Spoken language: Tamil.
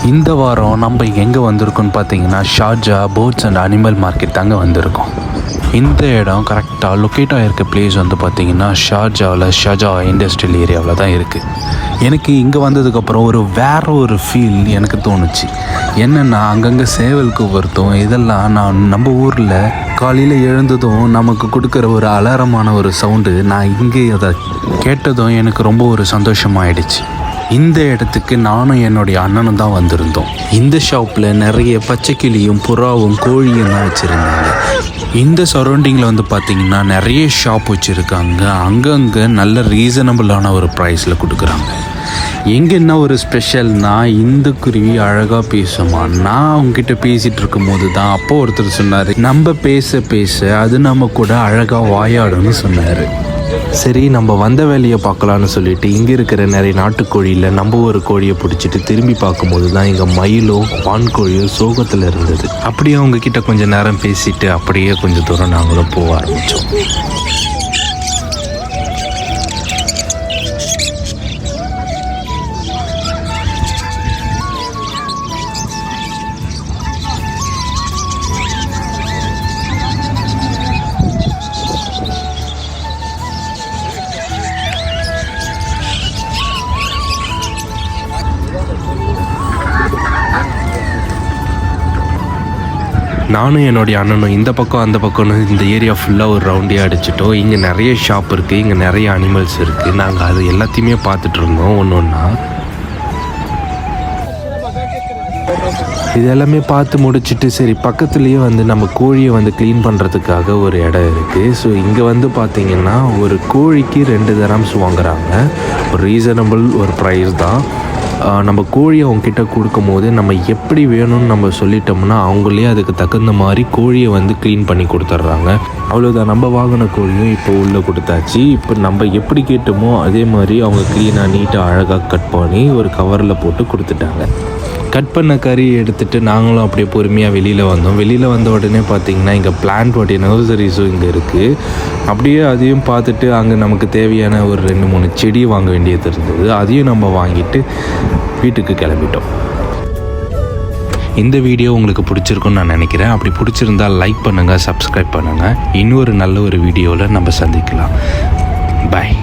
இந்த வாரம் நம்ம எங்கே வந்திருக்கோன்னு பார்த்தீங்கன்னா Sharjah birds and animal market தாங்க வந்திருக்கோம். இந்த இடம் கரெக்டாக லொக்கேட் ஆகிருக்க பிளேஸ் வந்து பார்த்திங்கன்னா ஷார்ஜா இண்டஸ்ட்ரியல் ஏரியாவில் தான் இருக்குது. எனக்கு இங்கே வந்ததுக்கப்புறம் வேறு ஒரு ஃபீல் எனக்கு தோணுச்சு. என்னென்னா அங்கங்கே சேவலுக்கு வருத்தம் இதெல்லாம் நான் நம்ம ஊரில் காலையில் எழுந்ததும் நமக்கு கொடுக்குற ஒரு அலாரமான ஒரு சவுண்டு நான் இங்கே அதை கேட்டதும் எனக்கு ரொம்ப ஒரு சந்தோஷமாயிடுச்சு. இந்த இடத்துக்கு நானும் என்னுடைய அண்ணனும் தான் வந்திருந்தோம். இந்த ஷாப்பில் நிறைய பச்சைக்கிளியும் புறாவும் கோழியும் தான் வச்சுருந்தாங்க. இந்த சரௌண்டிங்கில் வந்து பார்த்திங்கன்னா நிறைய ஷாப் வச்சுருக்காங்க. அங்கங்கே நல்ல ரீசனபிளான ஒரு ப்ரைஸில் கொடுக்குறாங்க. எங்கே என்ன ஒரு ஸ்பெஷல்னால் இந்த குருவி அழகாக பேசுமா. நான் அவங்ககிட்ட பேசிகிட்டு இருக்கும் போது தான் அப்போ ஒருத்தர் சொன்னார், நம்ம பேச பேச அது நம்ம கூட அழகாக வாயாடுன்னு சொன்னார். சரி நம்ம வந்த வேலையை பார்க்கலான்னு சொல்லிட்டு இங்கே இருக்கிற நிறைய நாட்டுக்கோழியில் நம்ம ஒரு கோழியை பிடிச்சிட்டு திரும்பி பார்க்கும்போது தான் இங்கே மயிலோ வான்கோழியோ சோகத்தில் இருந்தது. அப்படியே அவங்கக்கிட்ட கொஞ்சம் நேரம் பேசிட்டு அப்படியே கொஞ்சம் தூரம் நாங்களும் போக ஆரம்பித்தோம். நானும் என்னுடைய அண்ணனும் இந்த பக்கம் அந்த பக்கம்னு இந்த ஏரியா ஃபுல்லாக ஒரு ரவுண்டே அடிச்சிட்டோம். இங்கே நிறைய ஷாப் இருக்குது, இங்கே நிறைய அனிமல்ஸ் இருக்குது. நாங்கள் அது எல்லாத்தையுமே பார்த்துட்டு இருந்தோம் ஒன்று ஒன்றா. இது எல்லாமே பார்த்து முடிச்சுட்டு சரி பக்கத்துலேயே வந்து நம்ம கோழியை வந்து க்ளீன் பண்ணுறதுக்காக ஒரு இடம் இருக்குது. ஸோ இங்கே வந்து பார்த்திங்கன்னா ஒரு கோழிக்கு 2 dirhams வாங்குகிறாங்க. ஒரு ரீசனபிள் ஒரு ப்ரைஸ் தான். நம்ம கோழியை அவங்கக்கிட்ட கொடுக்கும் போது நம்ம எப்படி வேணும்னு நம்ம சொல்லிட்டோம்னா அவங்களே அதுக்கு தகுந்த மாதிரி கோழியை வந்து க்ளீன் பண்ணி கொடுத்துட்றாங்க. அவ்வளோதான், நம்ம வாங்கின கோழியும் இப்போ உள்ளே கொடுத்தாச்சு. இப்போ நம்ம எப்படி கேட்டோமோ அதே மாதிரி அவங்க க்ளீனாக நீட்டாக அழகாக கட் பண்ணி ஒரு கவரில் போட்டு கொடுத்துட்டாங்க. கட் பண்ண கறி எடுத்துகிட்டு நாங்களும் அப்படியே பொறுமையாக வெளியில் வந்தோம். வெளியில் வந்த உடனே பார்த்திங்கன்னா இங்கே பிளான்ட் வாட்டி நர்சரிஸும் இங்கே இருக்குது. அப்படியே அதையும் பார்த்துட்டு அங்கே நமக்கு தேவையான ஒரு 2-3 செடி வாங்க வேண்டியது இருந்தது. அதையும் நம்ம வாங்கிட்டு வீட்டுக்கு கிளம்பிட்டோம். இந்த வீடியோ உங்களுக்கு பிடிச்சிருக்குன்னு நான் நினைக்கிறேன். அப்படி பிடிச்சிருந்தால் லைக் பண்ணுங்கள், சப்ஸ்கிரைப் பண்ணுங்கள். இன்னொரு நல்ல ஒரு வீடியோவில் நம்ம சந்திக்கலாம். பாய்.